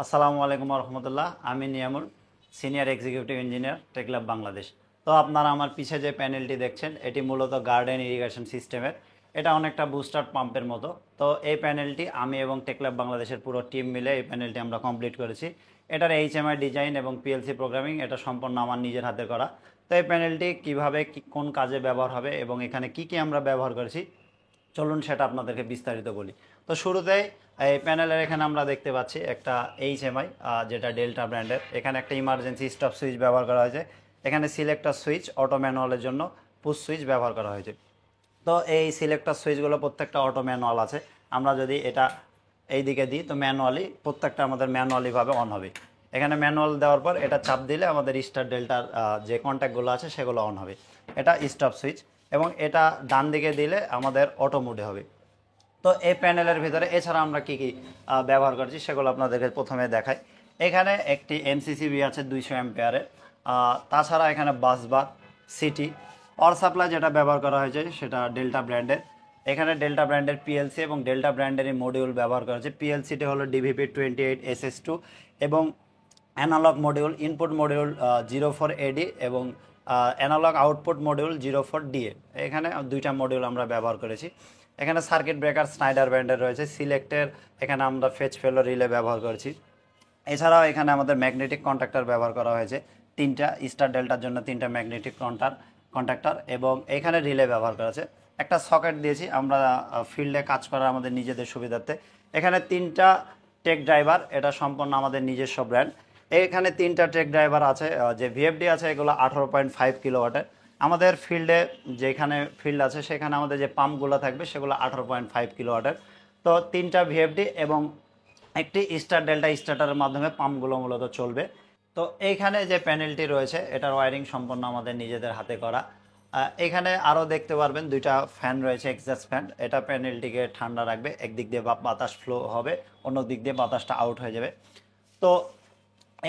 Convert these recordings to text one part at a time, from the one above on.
আসসালামু আলাইকুম রহমতুল্লাহ। আমি Niamul, senior executive engineer Techlab Bangladesh. তো আপনারা আমার পিছে যে প্যানেলটি দেখছেন এটি মূলত গার্ডেন ইরিগেশন সিস্টেমের। এটা অনেকটা বুস্টার পাম্পের মতো। তো এই প্যানেলটি আমি এবং টেকল্যাব বাংলাদেশের পুরো টিম মিলে এই প্যানেলটি আমরা কমপ্লিট করেছি। এটার এইচএমআই ডিজাইন এবং পিএলসি প্রোগ্রামিং এটা সম্পূর্ণ আমার নিজের হাতে করা। তো এই প্যানেলটি কীভাবে কোন কাজে ব্যবহার হবে এবং এখানে কি কি আমরা ব্যবহার করেছি চলুন সেটা আপনাদেরকে বিস্তারিত বলি। তো শুরুতেই এই প্যানেলের এখানে আমরা দেখতে পাচ্ছি একটা এইচএমআই, যেটা ডেল্টা ব্র্যান্ডের। এখানে একটা ইমার্জেন্সি স্টপ সুইচ ব্যবহার করা হয়েছে। এখানে সিলেক্টর সুইচ, অটো ম্যানুয়ালের জন্য পুশ সুইচ ব্যবহার করা হয়েছে। তো এই সিলেক্টর সুইচগুলো প্রত্যেকটা অটো ম্যানুয়াল আছে। আমরা যদি এটা এই দিকে দিই তো ম্যানুয়ালি প্রত্যেকটা আমাদের ম্যানুয়ালিভাবে অন হবে। এখানে ম্যানুয়াল দেওয়ার পর এটা চাপ দিলে আমাদের স্টার ডেল্টার যে কন্ট্যাক্টগুলো আছে সেগুলো অন হবে। এটা স্টপ সুইচ। এবং এটা ডান দিকে দিলে আমাদের অটো মোডে হবে। তো এই প্যানেলের ভিতরে এছাড়া আমরা কি কি ব্যবহার করছি সেগুলো আপনাদেরকে প্রথমে দেখাই। এখানে একটি এমসিসিবি আছে 200 অ্যাম্পিয়ারের। তাছাড়া এখানে বাসবার সিটি পাওয়ার সাপ্লাই যেটা ব্যবহার করা হয়েছে সেটা ডেল্টা ব্র্যান্ডের। এখানে ডেল্টা ব্র্যান্ডের পিএলসি এবং ডেল্টা ব্র্যান্ডেরই মডিউল ব্যবহার করা হয়েছে। পিএলসিটি হলো DVP28SS2 এবং analogue module input module 04AD এবং অ্যানালগ আউটপুট মডিউল 04DA। এখানে দুইটা মডিউল আমরা ব্যবহার করেছি। এখানে সার্কিট ব্রেকার স্নাইডার ব্র্যান্ডের রয়েছে। সিলেক্টের এখানে আমরা ফেচ ফেলো রিলে ব্যবহার করেছি। এছাড়াও এখানে আমাদের ম্যাগনেটিক কন্ট্যাক্টর ব্যবহার করা হয়েছে তিনটা, স্টার ডেল্টার জন্য তিনটা ম্যাগনেটিক কন্ট্যাক্টর এবং এখানে রিলে ব্যবহার করা আছে। একটা সকেট দিয়েছি আমরা ফিল্ডে কাজ করার আমাদের নিজেদের সুবিধার্থে। এখানে তিনটা টেক ড্রাইভার, এটা সম্পূর্ণ আমাদের নিজস্ব ব্র্যান্ড। এখানে তিনটা টেক ড্রাইভার আছে, যে ভিএফডি আছে এগুলো 18.5 কিলোওয়াটের। আমাদের ফিল্ডে যেখানে ফিল্ড আছে সেখানে আমাদের যে পাম্পগুলো থাকবে সেগুলো 18.5 কিলোওয়াটের। তো তিনটা ভিএফডি এবং একটি স্টার ডেল্টা স্টার্টারের মাধ্যমে পাম্পগুলো মূলত চলবে। তো এইখানে যে প্যানেলটি রয়েছে এটার ওয়ারিং সম্পূর্ণ আমাদের নিজেদের হাতে করা। এখানে আরও দেখতে পারবেন দুইটা ফ্যান রয়েছে, এক্সস্ট ফ্যান। এটা প্যানেলটিকে ঠান্ডা রাখবে, একদিক দিয়ে বাতাস ফ্লো হবে, অন্য দিক দিয়ে বাতাসটা আউট হয়ে যাবে। তো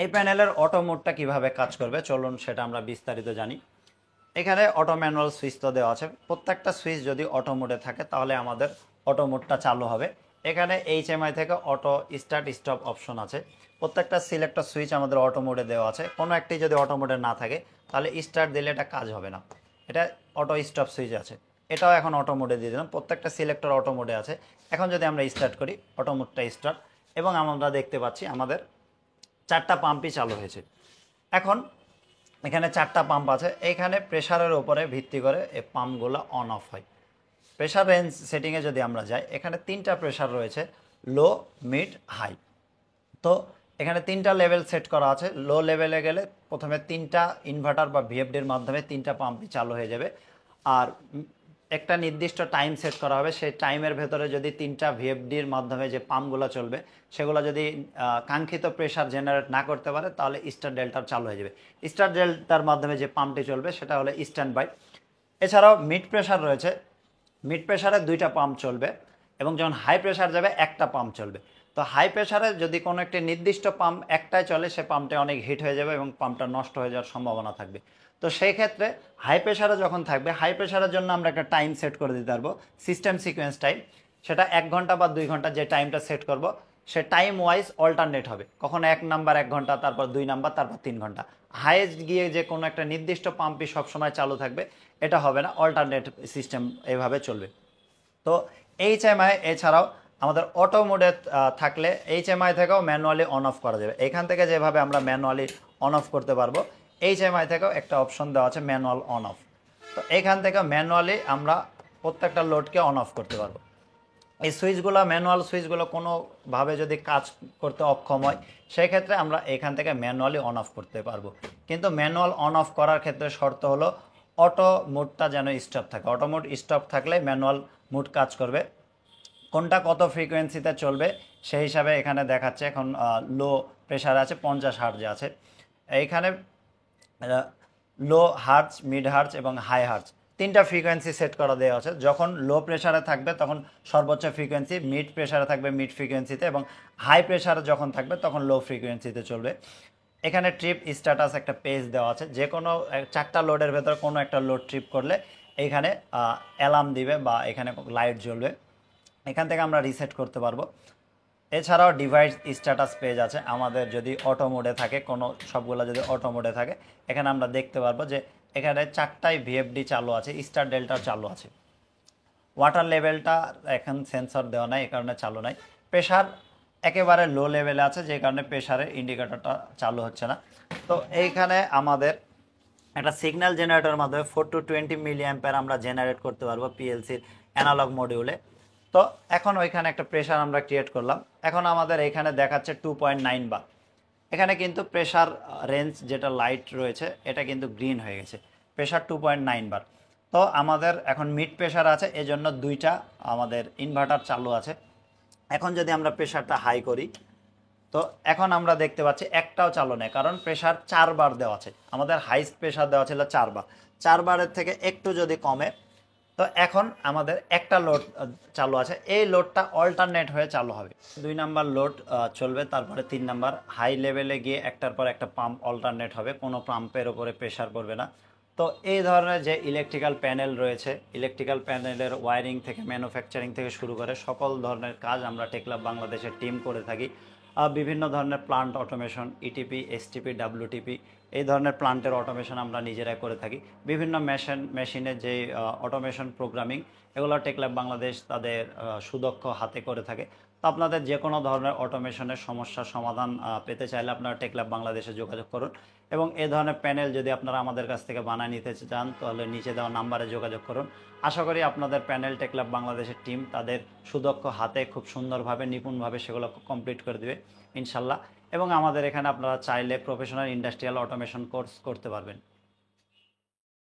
এই প্যানেলের অটো মোডটা কীভাবে কাজ করবে চলুন সেটা আমরা বিস্তারিত জানি। এখানে অটো ম্যানুয়াল সুইচ তো দেওয়া আছে। প্রত্যেকটা সুইচ যদি অটো মোডে থাকে তাহলে আমাদের অটো মোডটা চালু হবে। এখানে এইচএমআই থেকে অটো স্টার্ট স্টপ অপশন আছে। প্রত্যেকটা সিলেক্টর সুইচ আমাদের অটো মোডে দেওয়া আছে। কোনো একটি যদি অটো মোডে না থাকে তাহলে স্টার্ট দিলে এটা কাজ হবে না। এটা অটো স্টপ সুইচ আছে, এটাও এখন অটো মোডে দিয়ে দিলাম। প্রত্যেকটা সিলেক্টর অটো মোডে আছে। এখন যদি আমরা স্টার্ট করি অটো মোডটা স্টার্ট এবং আমরা দেখতে পাচ্ছি আমাদের চারটা পাম্পই চালু হয়েছে। এখন এখানে চারটা পাম্প আছে। এইখানে প্রেশারের উপরে ভিত্তি করে এই পাম্পগুলো অন অফ হয়। প্রেশার রেঞ্জ সেটিংয়ে যদি আমরা যাই এখানে তিনটা প্রেশার রয়েছে, লো, মিড, হাই। তো এখানে তিনটা লেভেল সেট করা আছে। লো লেভেলে গেলে প্রথমে তিনটা ইনভার্টার বা ভিএফডির মাধ্যমে তিনটা পাম্পই চালু হয়ে যাবে। আর একটা নির্দিষ্ট টাইম সেট করা হবে, সেই টাইমের ভেতরে যদি তিনটা ভিএফডির মাধ্যমে যে পাম্পগুলো চলবে সেগুলো যদি কাঙ্ক্ষিত প্রেশার জেনারেট না করতে পারে তাহলে স্টার ডেল্টার চালু হয়ে যাবে। স্টার ডেল্টার মাধ্যমে যে পাম্পটি চলবে সেটা হলো স্ট্যান্ড বাই। এছাড়াও মিড প্রেশার রয়েছে। মিড প্রেশারে দুইটা পাম্প চলবে এবং যখন হাই প্রেশার যাবে একটা পাম্প চলবে। তো হাই প্রেশারে যদি কোনো একটি নির্দিষ্ট পাম্প একটাই চলে সে পাম্পটা অনেক হিট হয়ে যাবে এবং পাম্পটা নষ্ট হয়ে যাওয়ার সম্ভাবনা থাকবে। তো সেই ক্ষেত্রে হাই প্রেশারে যখন থাকবে, হাই প্রেশারের জন্য আমরা একটা টাইম সেট করে দিতে পারবো, সিস্টেম সিকোয়েন্স টাইম। সেটা 1 ঘন্টা বা 2 ঘন্টা যে টাইমটা সেট করব সে টাইম ওয়াইজ অল্টারনেট হবে। কখনো 1 নাম্বার 1 ঘন্টা, তারপর 2 নাম্বার, তারপর 3 ঘন্টা। হাইয়েস্ট গিয়ে যে কোনো একটা নির্দিষ্ট পাম্পই সবসময় চালু থাকবে এটা হবে না, অল্টারনেট সিস্টেম এভাবে চলবে। তো এইচএমআই এছাড়াও আমাদের অটো মোডে থাকলে এইচএমআই থেকেও ম্যানুয়ালি অন অফ করা যাবে। এখান থেকে যেভাবে আমরা ম্যানুয়ালি অন অফ করতে পারবো এইচএমআই থেকেও একটা অপশন দেওয়া আছে ম্যানুয়াল অন অফ। তো এইখান থেকে ম্যানুয়ালি আমরা প্রত্যেকটা লোডকে অন অফ করতে পারবো। এই সুইচগুলো, ম্যানুয়াল সুইচগুলো কোনোভাবে যদি কাজ করতে অক্ষম হয় সেই ক্ষেত্রে আমরা এখান থেকে ম্যানুয়ালি অন অফ করতে পারবো। কিন্তু ম্যানুয়াল অন অফ করার ক্ষেত্রে শর্ত হলো অটো মোডটা যেন স্টপ থাকে। অটো মোড স্টপ থাকলে ম্যানুয়াল মোড কাজ করবে। কোনটা কত ফ্রিকোয়েন্সিতে চলবে সেই হিসাবে এখানে দেখাচ্ছে। এখন লো প্রেশার আছে 50 হার্টজে আছে। এইখানে লো হার্টজ, মিড হার্টজ এবং হাই হার্টজ তিনটা ফ্রিকোয়েন্সি সেট করা দেওয়া আছে। যখন লো প্রেশারে থাকবে তখন সর্বোচ্চ ফ্রিকোয়েন্সি, মিড প্রেশারে থাকবে মিড ফ্রিকোয়েন্সিতে এবং হাই প্রেশারে যখন থাকবে তখন লো ফ্রিকোয়েন্সিতে চলবে। এখানে ট্রিপ স্ট্যাটাস একটা পেজ দেওয়া আছে। যে কোনো চারটা লোডের ভেতর কোনো একটা লোড ট্রিপ করলে এইখানে অ্যালার্ম দিবে বা এখানে লাইট জ্বলবে। এখান থেকে আমরা রিসেট করতে পারবো। এছাড়াও ডিভাইস স্ট্যাটাস পেজ আছে আমাদের, যদি অটো মোডে থাকে কোনো সবগুলো যদি অটো মোডে থাকে এখানে আমরা দেখতে পারবো যে এখানে 4টাই ভিএফডি চালু আছে, স্টার ডেল্টা চালু আছে। ওয়াটার লেভেলটা এখন সেন্সর দেওয়া নাই, এই কারণে চালু নাই। প্রেশার একেবারে লো লেভেলে আছে, যে কারণে প্রেশারের ইন্ডিকেটরটা চালু হচ্ছে না। তো এইখানে আমাদের একটা সিগন্যাল জেনারেটরের মাধ্যমে 4 to 20 মিলি অ্যাম্পিয়ার আমরা জেনারেট করতে পারবো পিএলসির অ্যানালগ মডিউলে। তো এখন ওইখানে একটা প্রেশার আমরা ক্রিয়েট করলাম। এখন আমাদের এখানে দেখাচ্ছে 2.9 বার। এখানে কিন্তু প্রেশার রেঞ্জ যেটা লাইট রয়েছে এটা কিন্তু গ্রিন হয়ে গেছে, প্রেশার 2.9 বার। তো আমাদের এখন মিড প্রেশার আছে, এজন্য দুইটা আমাদের ইনভার্টার চালু আছে। এখন যদি আমরা প্রেশারটা হাই করি, তো এখন আমরা দেখতে পাচ্ছি একটাও চালু নেই, কারণ প্রেশার 4 বার দেওয়া আছে। আমাদের হাইস্ট প্রেশার দেওয়া ছিল 4 বার, 4 বারের থেকে একটু যদি কমে, তো এখন আমাদের একটা লোড চালু আছে, এই লোডটা অল্টারনেট হয়ে চালু হবে। 2 নাম্বার লোড চলবে, তারপরে 3 নাম্বার হাই লেভেলে গিয়ে একটার পর একটা পাম্প অল্টারনেট হবে, কোনো পাম্পের ওপরে প্রেশার পড়বে না। তো এই ধরনের যে ইলেকট্রিক্যাল প্যানেল রয়েছে, ইলেকট্রিক্যাল প্যানেলের ওয়ারিং থেকে ম্যানুফ্যাকচারিং থেকে শুরু করে সকল ধরনের কাজ আমরা টেকলাব বাংলাদেশের টিম করে থাকি। বিভিন্ন ধরনের প্লান্ট অটোমেশন, ইটিপি, এসটিপি, ডাব্লিউটিপি, এই ধরনের প্লান্টের অটোমেশন আমরা নিজেরাই করে থাকি। বিভিন্ন মেশিনের যে অটোমেশন প্রোগ্রামিং, এগুলো টেকল্যাব বাংলাদেশ তাদের সুদক্ষ হাতে করে থাকে। তো আপনাদের যে কোনো ধরনের অটোমেশনের সমস্যার সমাধান পেতে চাইলে আপনারা টেকল্যাব বাংলাদেশে যোগাযোগ করুন, এবং এই ধরনের প্যানেল যদি আপনারা আমাদের কাছ থেকে বানিয়ে নিতে চান তাহলে নিচে দেওয়া নাম্বারে যোগাযোগ করুন। আশা করি আপনাদের প্যানেল টেকল্যাব বাংলাদেশের টিম তাদের সুদক্ষ হাতে খুব সুন্দরভাবে নিপুণভাবে সেগুলো কমপ্লিট করে দেবে ইনশাল্লাহ। এবং আমাদের এখানে আপনারা চাইলে প্রফেশনাল ইন্ডাস্ট্রিয়াল অটোমেশন কোর্স করতে পারবেন।